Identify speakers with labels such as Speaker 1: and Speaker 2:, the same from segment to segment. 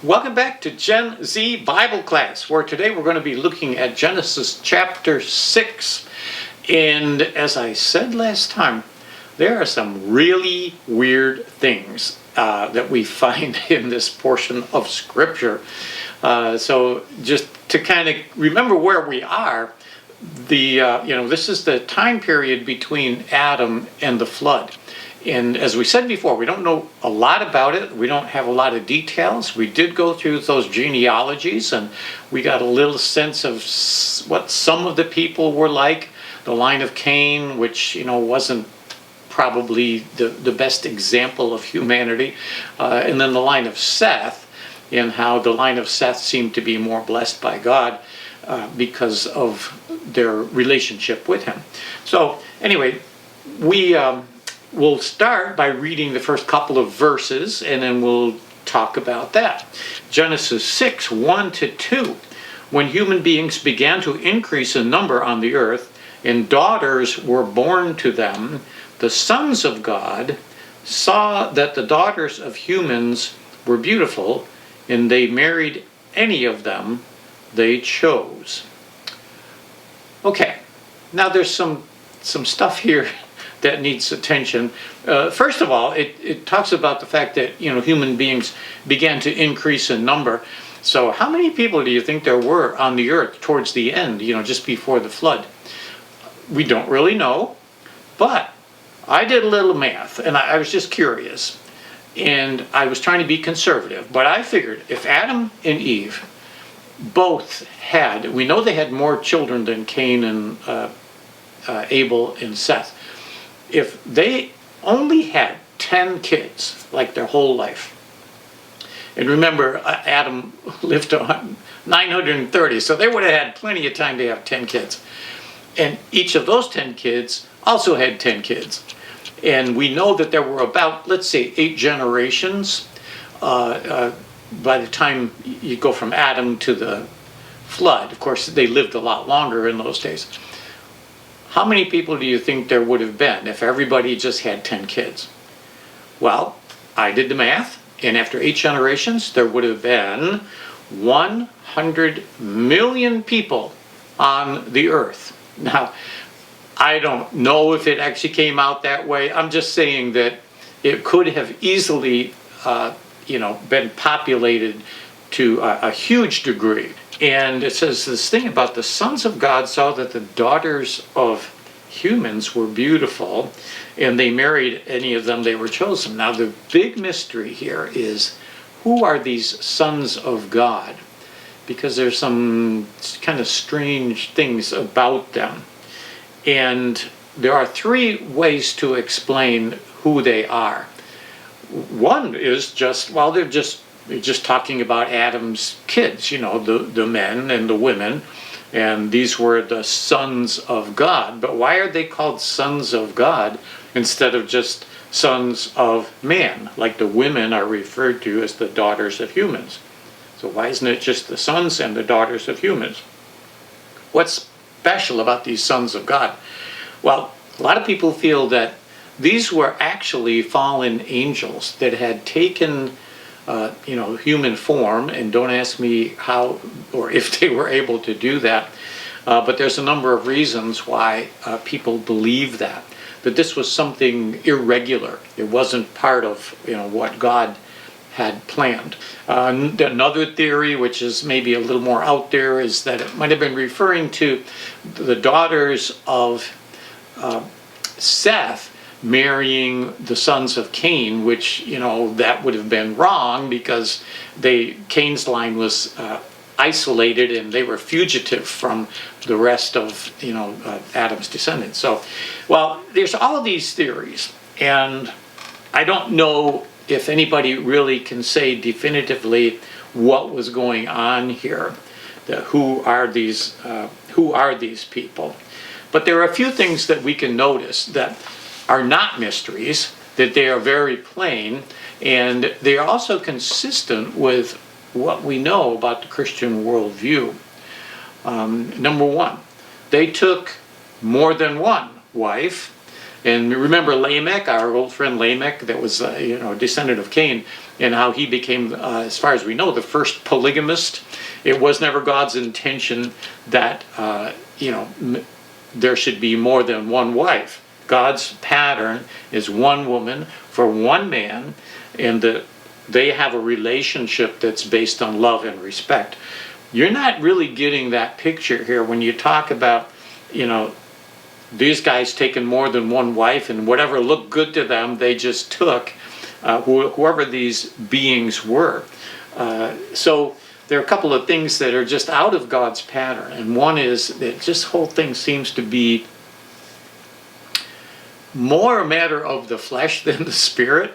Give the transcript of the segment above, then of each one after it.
Speaker 1: Welcome back to Gen Z Bible class, where today we're going to be looking at Genesis chapter 6. And as I said last time, there are some really weird things that we find in this portion of Scripture. So just to kind of remember where we are, this is the time period between Adam and the flood. And as we said before, we don't know a lot about it. We don't have a lot of details. We did go through those genealogies, and we got a little sense of what some of the people were like. The line of Cain, which wasn't probably the best example of humanity, and then the line of Seth, and how the line of Seth seemed to be more blessed by God because of their relationship with Him. So anyway, we'll start by reading the first couple of verses, and then we'll talk about that. Genesis 6, 1-2. When human beings began to increase in number on the earth, and daughters were born to them, the sons of God saw that the daughters of humans were beautiful, and they married any of them they chose. Okay, now there's some stuff here that needs attention. First of all, it talks about the fact that human beings began to increase in number. So how many people do you think there were on the earth towards the end, just before the flood? We don't really know, but I did a little math, and I was just curious, and I was trying to be conservative, but I figured if Adam and Eve both had, we know they had more children than Cain and Abel and Seth. If they only had 10 kids, like their whole life, and remember, Adam lived to 930, so they would have had plenty of time to have 10 kids. And each of those 10 kids also had 10 kids. And we know that there were about, let's say, 8 generations by the time you go from Adam to the flood. Of course, they lived a lot longer in those days. How many people do you think there would have been if everybody just had 10 kids? Well, I did the math, and after 8 generations, there would have been 100 million people on the earth. Now, I don't know if it actually came out that way. I'm just saying that it could have easily, been populated to a huge degree. And it says this thing about the sons of God saw that the daughters of humans were beautiful, and they married any of them they were chosen. Now the big mystery here is, who are these sons of God? Because there's some kind of strange things about them. And there are 3 ways to explain who they are. One is they're just talking about Adam's kids, the men and the women, and these were the sons of God. But why are they called sons of God instead of just sons of man, like the women are referred to as the daughters of humans? So why isn't it just the sons and the daughters of humans? What's special about these sons of God? Well, a lot of people feel that these were actually fallen angels that had taken human form, and don't ask me how or if they were able to do that, but there's a number of reasons why people believe that this was something irregular. It wasn't part of what God had planned. Another theory, which is maybe a little more out there, is that it might have been referring to the daughters of Seth marrying the sons of Cain, which that would have been wrong because Cain's line was isolated and they were fugitive from the rest of Adam's descendants. So, well, there's all of these theories, and I don't know if anybody really can say definitively what was going on here. Who are these people? But there are a few things that we can notice that are not mysteries, that they are very plain, and they are also consistent with what we know about the Christian worldview. Number one, they took more than one wife. And remember Lamech, our old friend Lamech, that was a descendant of Cain. and how he became, as far as we know, the first polygamist. It was never God's intention that there should be more than one wife. God's pattern is one woman for one man, and they have a relationship that's based on love and respect. You're not really getting that picture here when you talk about, these guys taking more than one wife, and whatever looked good to them, they just took, whoever these beings were. So there are a couple of things that are just out of God's pattern, and one is that this whole thing seems to be more a matter of the flesh than the spirit.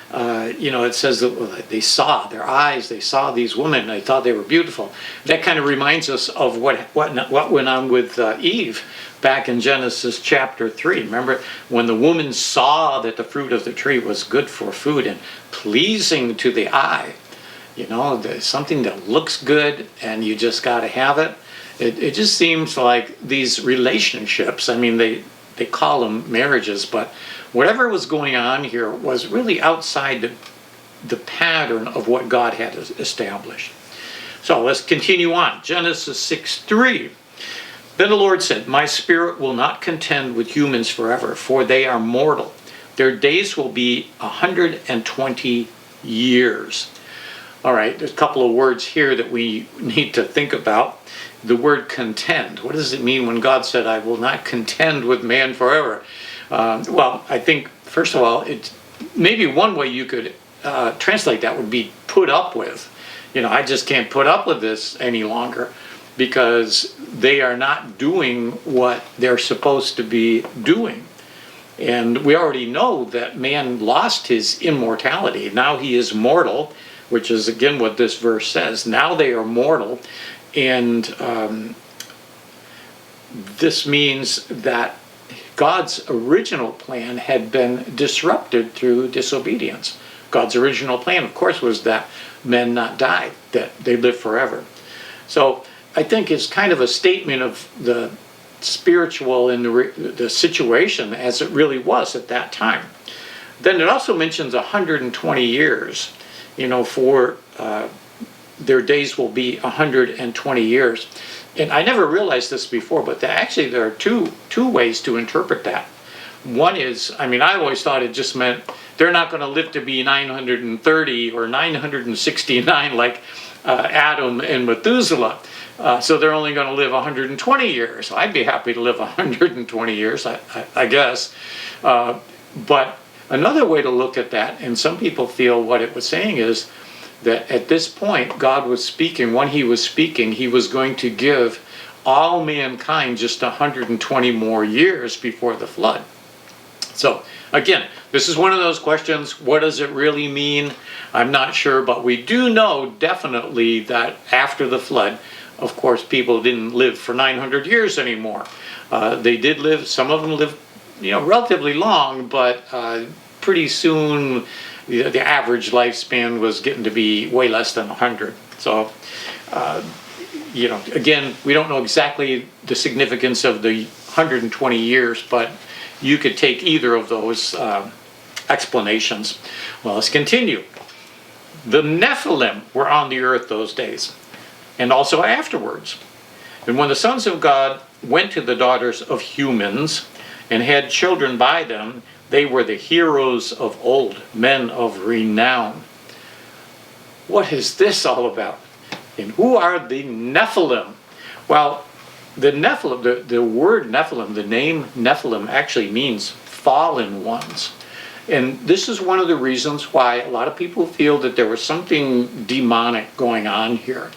Speaker 1: It says that they saw their eyes, they saw these women, they thought they were beautiful. That kind of reminds us of what went on with Eve back in Genesis chapter 3. Remember when the woman saw that the fruit of the tree was good for food and pleasing to the eye. There's something that looks good and you just got to have it. It just seems like these relationships, they call them marriages, but whatever was going on here was really outside the pattern of what God had established. So let's continue on. Genesis 6:3. Then the Lord said, "My spirit will not contend with humans forever, for they are mortal. Their days will be 120 years." All right, there's a couple of words here that we need to think about. The word contend. What does it mean when God said, "I will not contend with man forever"? Well, I think, first of all, it's maybe one way you could translate that would be put up with. I just can't put up with this any longer because they are not doing what they're supposed to be doing. And we already know that man lost his immortality. Now he is mortal, which is again what this verse says. Now they are mortal. And this means that God's original plan had been disrupted through disobedience. God's original plan, of course, was that men not die, that they live forever. So I think it's kind of a statement of the spiritual and the situation as it really was at that time. Then it also mentions 120 years, for their days will be 120 years. And I never realized this before, but actually there are two ways to interpret that. One is, I always thought it just meant they're not going to live to be 930 or 969 like Adam and Methuselah. So they're only going to live 120 years. I'd be happy to live 120 years, I guess. But another way to look at that, and some people feel what it was saying is that at this point, God was speaking. When he was speaking, he was going to give all mankind just 120 more years before the flood. So again, this is one of those questions. What does it really mean? I'm not sure, but we do know definitely that after the flood, of course, people didn't live for 900 years anymore. They did live, some of them lived, relatively long, but pretty soon the average lifespan was getting to be way less than 100. So, again, we don't know exactly the significance of the 120 years, but you could take either of those explanations. Well, let's continue. The Nephilim were on the earth those days, and also afterwards. And when the sons of God went to the daughters of humans and had children by them, they were the heroes of old, men of renown. What is this all about? And who are the Nephilim? Well, the Nephilim, the word Nephilim, the name Nephilim actually means fallen ones. And this is one of the reasons why a lot of people feel that there was something demonic going on here.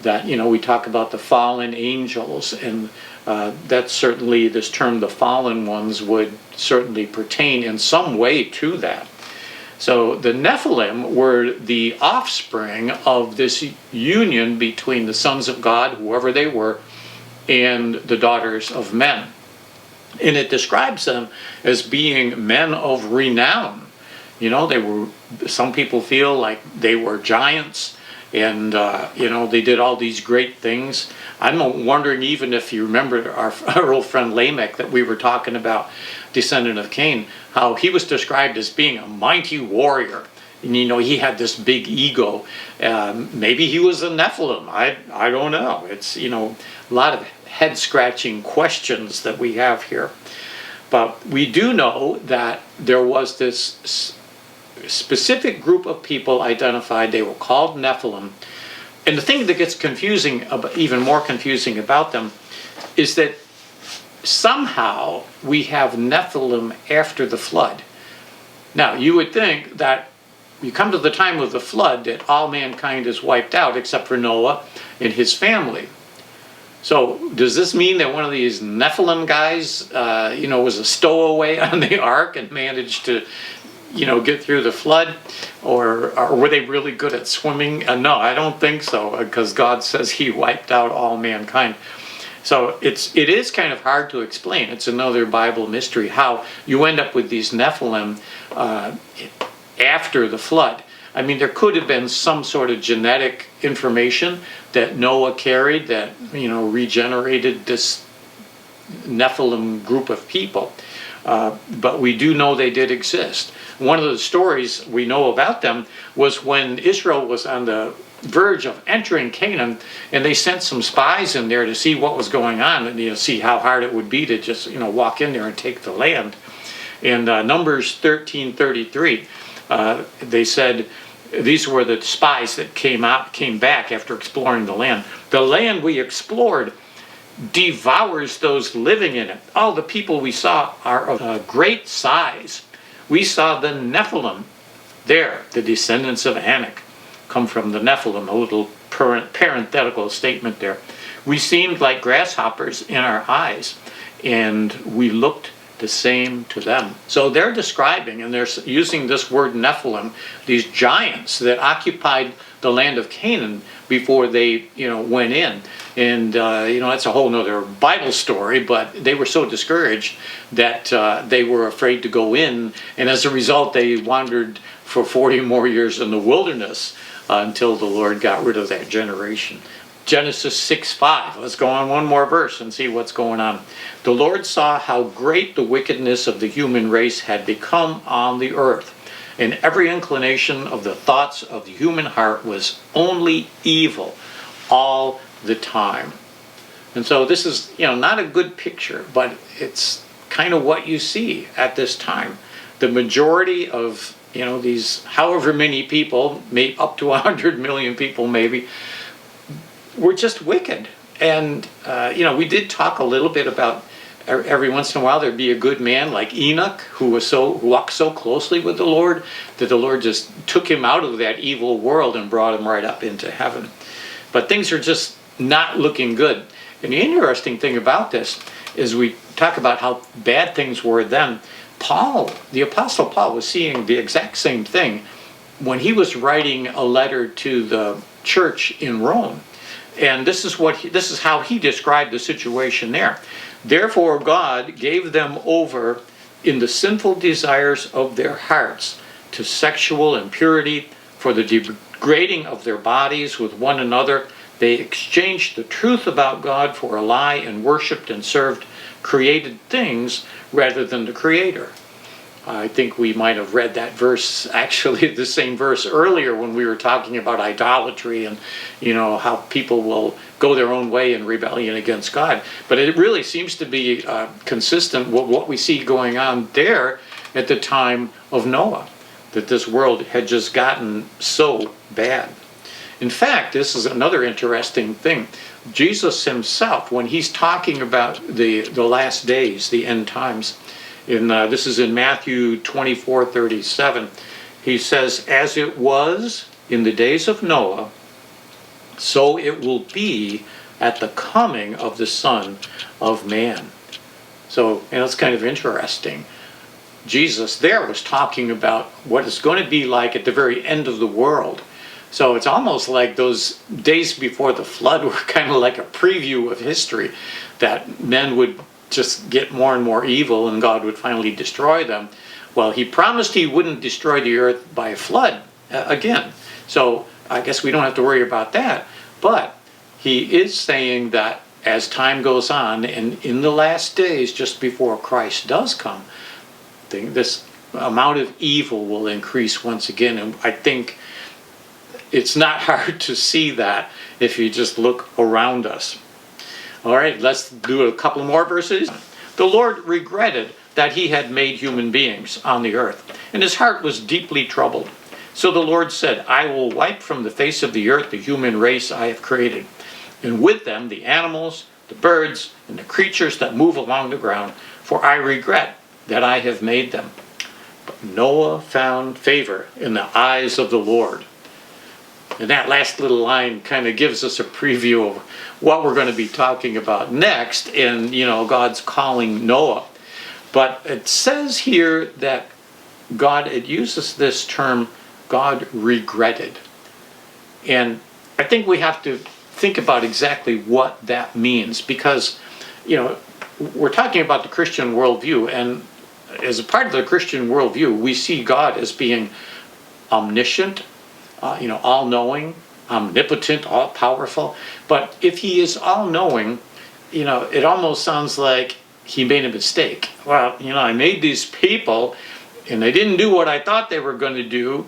Speaker 1: That, we talk about the fallen angels, and that's certainly, this term, the fallen ones, would certainly pertain in some way to that. So the Nephilim were the offspring of this union between the sons of God, whoever they were, and the daughters of men. And it describes them as being men of renown. They were, some people feel like they were giants, and they did all these great things. I'm wondering even if you remember our old friend Lamech that we were talking about, descendant of Cain, how he was described as being a mighty warrior. And, he had this big ego. Maybe he was a Nephilim. I don't know. It's, a lot of head-scratching questions that we have here. But we do know that there was this specific group of people identified. They were called Nephilim. And the thing that gets confusing, even more confusing about them, is that somehow we have Nephilim after the flood. Now, you would think that you come to the time of the flood that all mankind is wiped out except for Noah and his family. So does this mean that one of these Nephilim guys, was a stowaway on the ark and managed to, get through the flood? Or were they really good at swimming? No, I don't think so, because God says he wiped out all mankind. So it is kind of hard to explain. It's another Bible mystery how you end up with these Nephilim after the flood. I mean, there could have been some sort of genetic information that Noah carried that, regenerated this Nephilim group of people. But we do know they did exist. One of the stories we know about them was when Israel was on the verge of entering Canaan, and they sent some spies in there to see what was going on and see how hard it would be to just walk in there and take the land. In Numbers 13:33, they said these were the spies that came back after exploring the land. The land we explored devours those living in it. All the people we saw are of great size. We saw the Nephilim there, the descendants of Anak come from the Nephilim, a little parenthetical statement there. We seemed like grasshoppers in our eyes, and we looked the same to them. So they're describing, and they're using this word Nephilim, these giants that occupied the land of Canaan before they, went in. And, that's a whole nother Bible story, but they were so discouraged that they were afraid to go in, and as a result they wandered for 40 more years in the wilderness until the Lord got rid of that generation. Genesis 6:5. Let's go on one more verse and see what's going on. The Lord saw how great the wickedness of the human race had become on the earth, and every inclination of the thoughts of the human heart was only evil all the time. And so this is, not a good picture, but it's kind of what you see at this time. The majority of, these however many people, maybe up to 100 million people maybe, were just wicked. And, we did talk a little bit about every once in a while there'd be a good man like Enoch who walked so closely with the Lord that the Lord just took him out of that evil world and brought him right up into heaven. But things are just not looking good. And the interesting thing about this is we talk about how bad things were then. The Apostle Paul was seeing the exact same thing when he was writing a letter to the church in Rome. And this is how he described the situation there. Therefore God gave them over in the sinful desires of their hearts to sexual impurity, for the degrading of their bodies with one another. They exchanged the truth about God for a lie and worshipped and served created things rather than the Creator. I think we might have read that verse, actually the same verse earlier when we were talking about idolatry and, how people will go their own way in rebellion against God. But it really seems to be consistent with what we see going on there at the time of Noah, that this world had just gotten so bad. In fact, this is another interesting thing. Jesus himself, when he's talking about the last days, the end times, this is in Matthew 24:37, he says, "As it was in the days of Noah, so it will be at the coming of the Son of Man." So, it's kind of interesting. Jesus there was talking about what it's going to be like at the very end of the world. So it's almost like those days before the flood were kind of like a preview of history, that men would just get more and more evil and God would finally destroy them. Well, he promised he wouldn't destroy the earth by a flood again. So I guess we don't have to worry about that. But he is saying that as time goes on and in the last days, just before Christ does come, this amount of evil will increase once again. And I think it's not hard to see that if you just look around us. All right, let's do a couple more verses. The Lord regretted that he had made human beings on the earth, and his heart was deeply troubled. So the Lord said, I will wipe from the face of the earth the human race I have created, and with them the animals, the birds, and the creatures that move along the ground, for I regret that I have made them. But Noah found favor in the eyes of the Lord. And that last little line kind of gives us a preview of what we're going to be talking about next in, God's calling Noah. But it says here that it uses this term, God regretted. And I think we have to think about exactly what that means, because, we're talking about the Christian worldview, and as a part of the Christian worldview, we see God as being omniscient, all-knowing, omnipotent, all-powerful. But if he is all-knowing, it almost sounds like he made a mistake. Well, I made these people, and they didn't do what I thought they were going to do,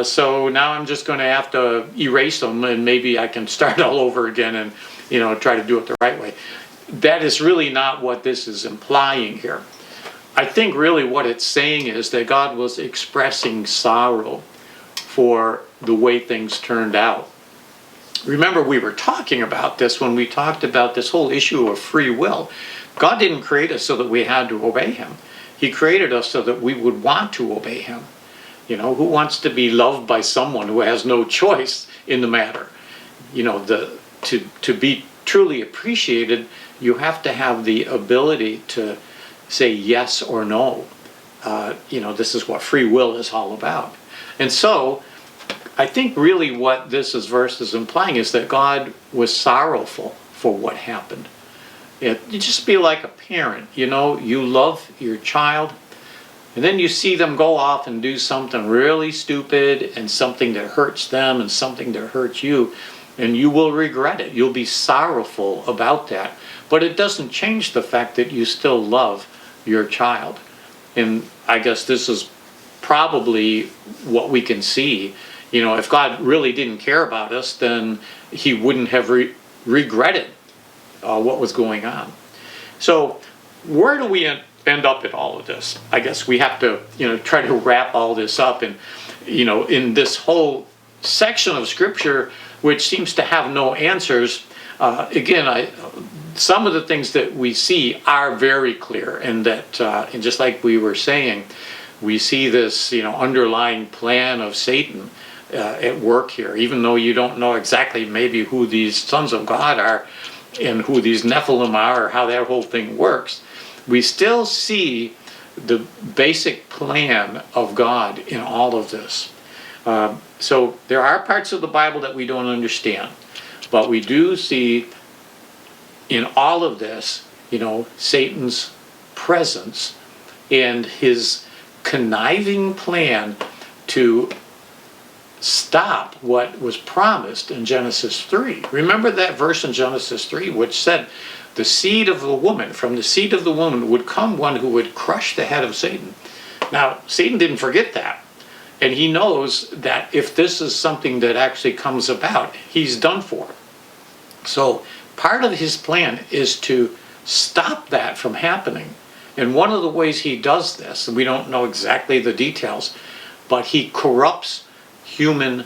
Speaker 1: so now I'm just going to have to erase them, and maybe I can start all over again and, try to do it the right way. That is really not what this is implying here. I think really what it's saying is that God was expressing sorrow for the way things turned out. Remember, we were talking about this when we talked about this whole issue of free will. God didn't create us so that we had to obey him. He created us so that we would want to obey him. Who wants to be loved by someone who has no choice in the matter? To be truly appreciated, you have to have the ability to say yes or no. This is what free will is all about. And so, I think really what this verse is implying is that God was sorrowful for what happened. You just be like a parent, you love your child, and then you see them go off and do something really stupid and something that hurts them and something that hurts you, and you will regret it. You'll be sorrowful about that. But it doesn't change the fact that you still love your child. And I guess this is probably what we can see. If God really didn't care about us, then he wouldn't have regretted what was going on. So where do we end up in all of this? I guess we have to, try to wrap all this up in this whole section of Scripture, which seems to have no answers. Some of the things that we see are very clear, and that, and just like we were saying, we see this, underlying plan of Satan at work here, even though you don't know exactly maybe who these sons of God are and who these Nephilim are or how that whole thing works. We still see the basic plan of God in all of this. So there are parts of the Bible that we don't understand, but we do see in all of this, Satan's presence and his conniving plan to stop what was promised in Genesis 3. Remember that verse in Genesis 3 which said, the seed of the woman, from the seed of the woman would come one who would crush the head of Satan. Now, Satan didn't forget that. And he knows that if this is something that actually comes about, he's done for. So part of his plan is to stop that from happening. And one of the ways he does this, and we don't know exactly the details, but he corrupts human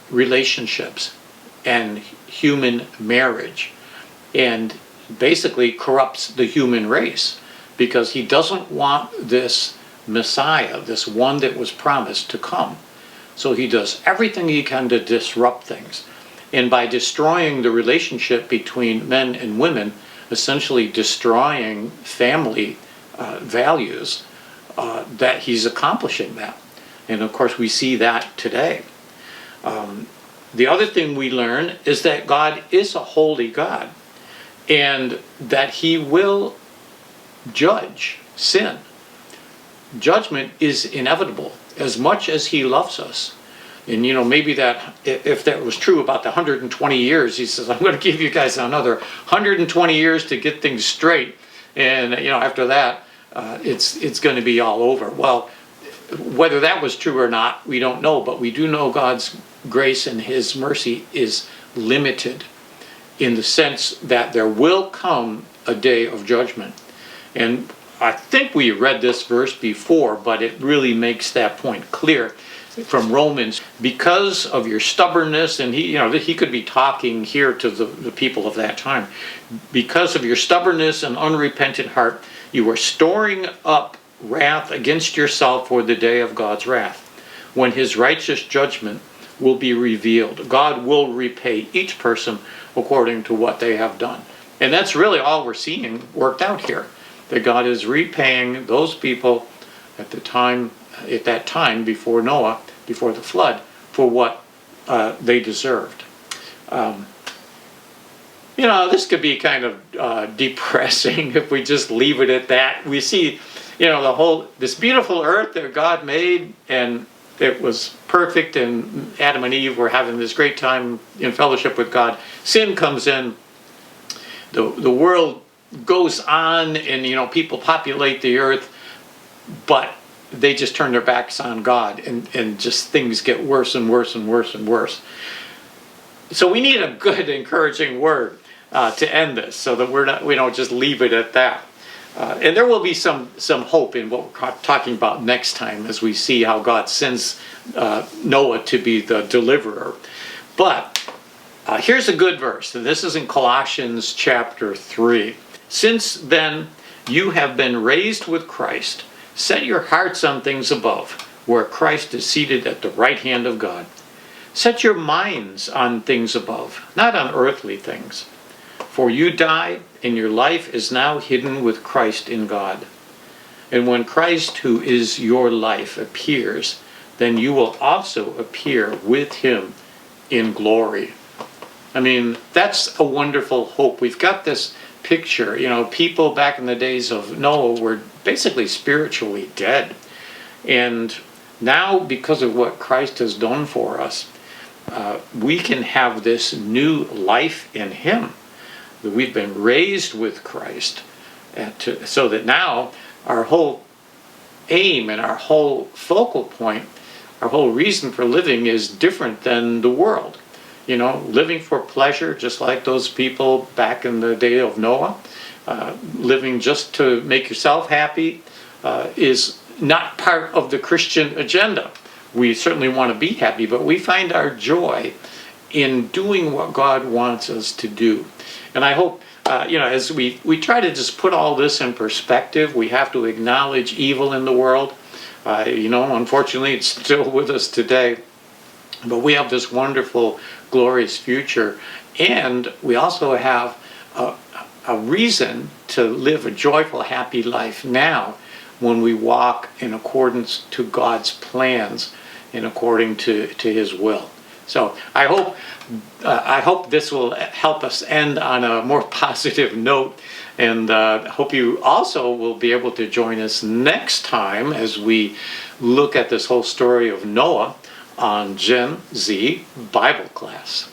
Speaker 1: relationships and human marriage, and basically corrupts the human race, because he doesn't want this Messiah, this one that was promised, to come. So he does everything he can to disrupt things. And by destroying the relationship between men and women, essentially destroying family values, that he's accomplishing that. And of course we see that today. The other thing we learn is that God is a holy God, and that he will judge sin. Judgment is inevitable as much as he loves us. And maybe that, if that was true about the 120 years, he says, I'm going to give you guys another 120 years to get things straight, and after that it's going to be all over. Well, whether that was true or not, we don't know, but we do know God's grace and his mercy is limited in the sense that there will come a day of judgment. And I think we read this verse before, but it really makes that point clear from Romans. Because of your stubbornness, and he could be talking here to the people of that time, because of your stubbornness and unrepentant heart, you are storing up wrath against yourself for the day of God's wrath, when his righteous judgment will be revealed. God will repay each person according to what they have done. And that's really all we're seeing worked out here, that God is repaying those people at that time before Noah, before the flood, for what they deserved. This could be kind of depressing if we just leave it at that. We see, this beautiful earth that God made, and it was perfect, and Adam and Eve were having this great time in fellowship with God. Sin comes in, the world goes on, and people populate the earth, but they just turn their backs on God, and just things get worse and worse and worse and worse. So we need a good, encouraging word to end this, so that we don't just leave it at that. And there will be some hope in what we're talking about next time, as we see how God sends Noah to be the deliverer. But here's a good verse, and this is in Colossians chapter 3. Since then you have been raised with Christ, set your hearts on things above, where Christ is seated at the right hand of God. Set your minds on things above, not on earthly things. For you died, and your life is now hidden with Christ in God. And when Christ, who is your life, appears, then you will also appear with him in glory. I mean, that's a wonderful hope. We've got this picture. People back in the days of Noah were basically spiritually dead. And now, because of what Christ has done for us, we can have this new life in him. That we've been raised with Christ, so that now our whole aim and our whole focal point, our whole reason for living is different than the world. Living for pleasure, just like those people back in the day of Noah, living just to make yourself happy, is not part of the Christian agenda. We certainly want to be happy, but we find our joy in doing what God wants us to do. And I hope, as we try to just put all this in perspective, we have to acknowledge evil in the world. Unfortunately, it's still with us today. But we have this wonderful, glorious future. And we also have a reason to live a joyful, happy life now, when we walk in accordance to God's plans and according to his will. So I hope this will help us end on a more positive note, and hope you also will be able to join us next time as we look at this whole story of Noah on Gen Z Bible class.